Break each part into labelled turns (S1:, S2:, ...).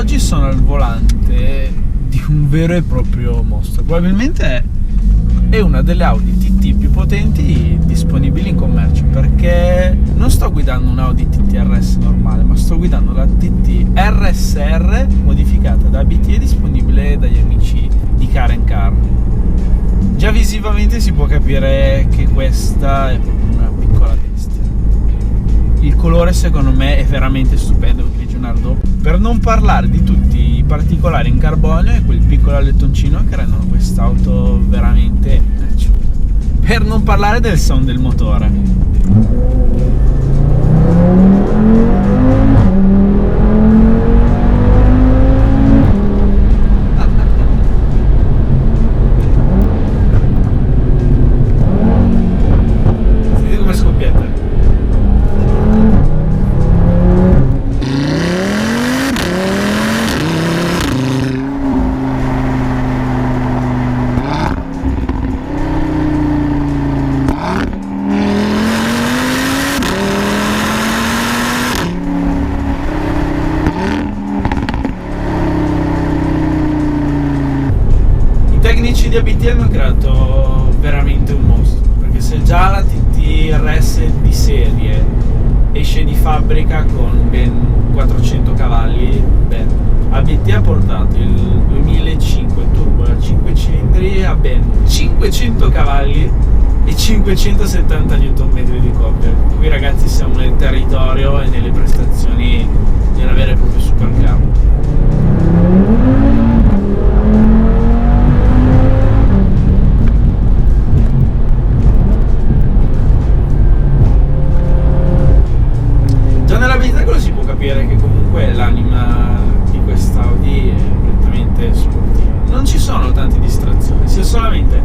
S1: oggi sono al volante di un vero e proprio mostro. Probabilmente è una delle Audi TT più potenti disponibili in commercio, perché non sto guidando un Audi TT RS normale, ma sto guidando la TT RSR modificata da ABT e disponibile dagli amici di Car & Car. Già visivamente si può capire che questa è proprio una piccola bestia. Il colore secondo me è veramente stupendo, grigio nardo, per non parlare di tutti i particolari in carbonio e quel piccolo alettoncino che rendono quest'auto veramente piaciuta. Per non parlare del sound del motore. Sentite come scoppietta. I tecnici di ABT hanno creato veramente un mostro, perché se già la TT RS di serie esce di fabbrica con ben 400 cavalli, beh, ABT ha portato il 2005 turbo da 5 cilindri a ben 500 cavalli e 570 Nm di coppia. Qui ragazzi siamo nel territorio e nelle prestazioni di una vera e propria supercar. Già nella veicolo si può capire che comunque l'anima di questa Audi è completamente sportiva. Non ci sono tante distrazioni, c'è solamente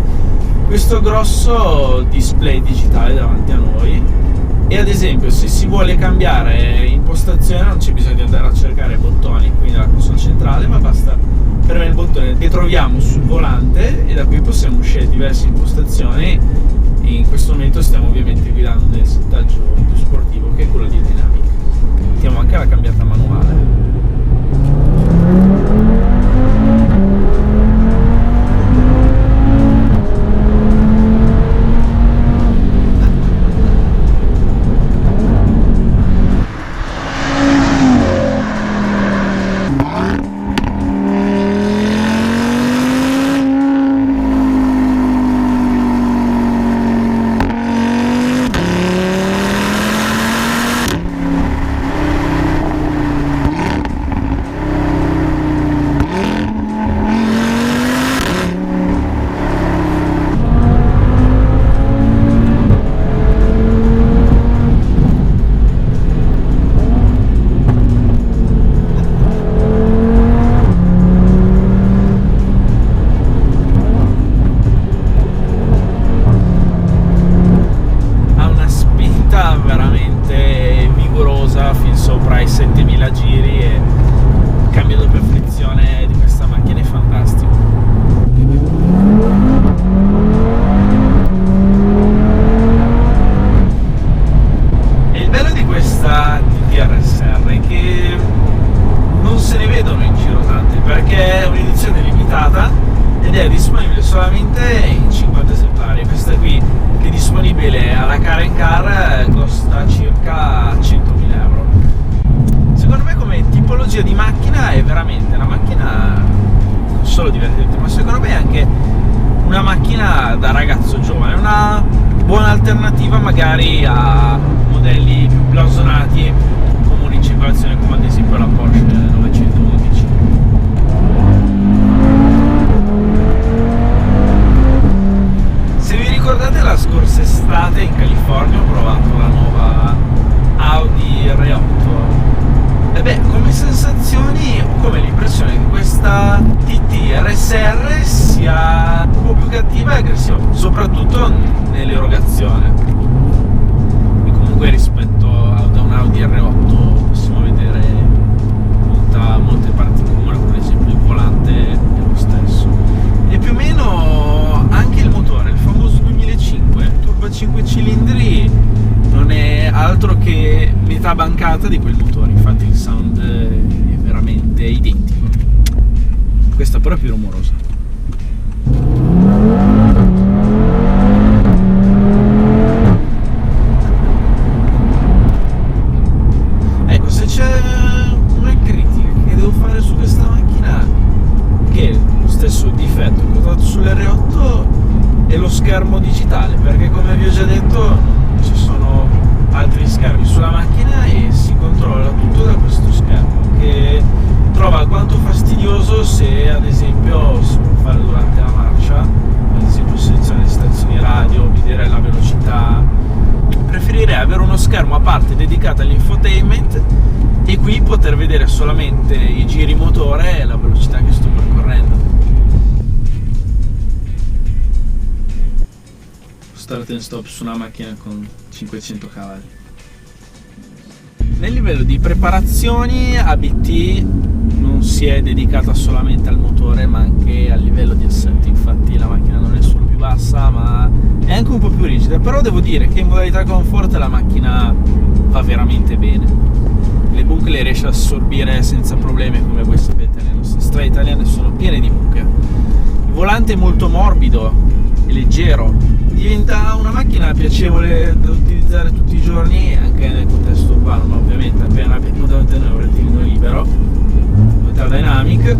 S1: questo grosso display digitale davanti a noi e ad esempio se si vuole cambiare impostazione non c'è bisogno di andare a cercare bottoni qui nella console centrale, ma basta premere il bottone che troviamo sul volante e da qui possiamo scegliere diverse impostazioni. In questo momento stiamo ovviamente guidando nel settaggio più sportivo, che è quello di Dynamic. Mettiamo anche la cambiata manuale. Veramente vigorosa fin sopra i 7000 giri e il cambio doppia frizione di questa macchina è fantastico. E il bello di questa TT-RSR è che non se ne vedono in giro tante, perché è un'edizione limitata ed è disponibile solamente in 50 esemplari. Questa qui che è disponibile alla Car & Car costa circa 100.000 euro. Secondo me come tipologia di macchina è veramente una macchina non solo divertente, ma secondo me è anche una macchina da ragazzo giovane, una buona alternativa magari a modelli più blasonati comuni in circolazione, come ad esempio la Porsche 911. Se vi ricordate la scorsa estate in California ho provato la nuova Audi R8 e beh, come sensazioni ho come l'impressione che questa TT RSR sia un po' più cattiva e aggressiva, soprattutto nell'erogazione, e comunque rispetto ad un Audi R8 possiamo vedere molte parti comuni, per esempio il volante è lo stesso e più o meno anche il motore, il famoso 2005 turbo 5 cilindri, non non è altro che metà bancata di quel motore, infatti il sound è veramente identico. Questa però è più rumorosa. Ecco, se c'è una critica che devo fare su questa macchina, che è lo stesso difetto che ho trovato sull'R8, è lo schermo digitale, perché come vi ho già detto non ci sono altri schermi sulla macchina e si controlla tutto da questo schermo, che trovo alquanto fastidioso se ad esempio si può fare durante la marcia, ad esempio selezione di stazioni radio, vedere la velocità. Preferirei avere uno schermo a parte dedicato all'infotainment e qui poter vedere solamente i giri motore e la velocità che sto percorrendo. Start and stop su una macchina con 500 cavalli. Nel livello di preparazioni ABT non si è dedicata solamente al motore ma anche al livello di assetto, infatti la macchina non è solo più bassa ma è anche un po' più rigida, però devo dire che in modalità comfort la macchina va veramente bene, le buche le riesce a assorbire senza problemi, come voi sapete le nostre strade italiane sono piene di buche. Il volante è molto morbido e leggero, diventa una macchina piacevole da utilizzare tutti i giorni anche nel contesto urbano, ma ovviamente appena abbiamo davanti a noi un rettilineo libero, modalità dynamic.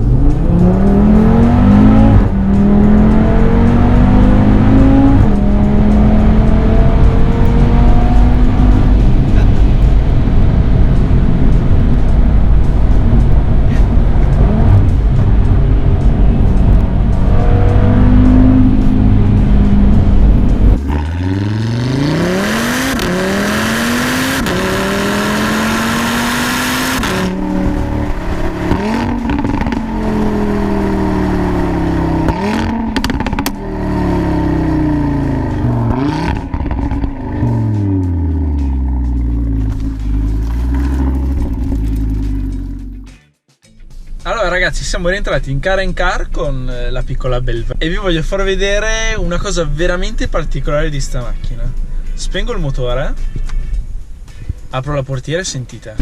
S1: Allora ragazzi, siamo rientrati in car con la piccola Belva e vi voglio far vedere una cosa veramente particolare di sta macchina. Spengo il motore, apro la portiera e sentite.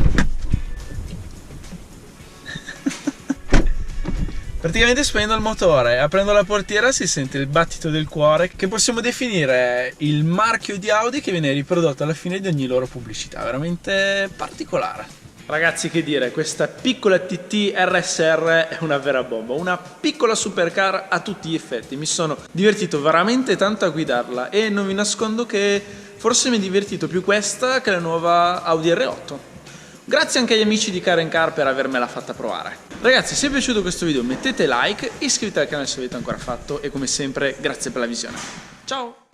S1: Praticamente spengendo il motore, aprendo la portiera si sente il battito del cuore, che possiamo definire il marchio di Audi che viene riprodotto alla fine di ogni loro pubblicità, veramente particolare. Ragazzi, che dire, questa piccola TT RSR è una vera bomba, una piccola supercar a tutti gli effetti. Mi sono divertito veramente tanto a guidarla e non vi nascondo che forse mi è divertito più questa che la nuova Audi R8. Grazie anche agli amici di Car per avermela fatta provare. Ragazzi, se vi è piaciuto questo video mettete like, iscrivetevi al canale se l'avete ancora fatto e come sempre grazie per la visione. Ciao!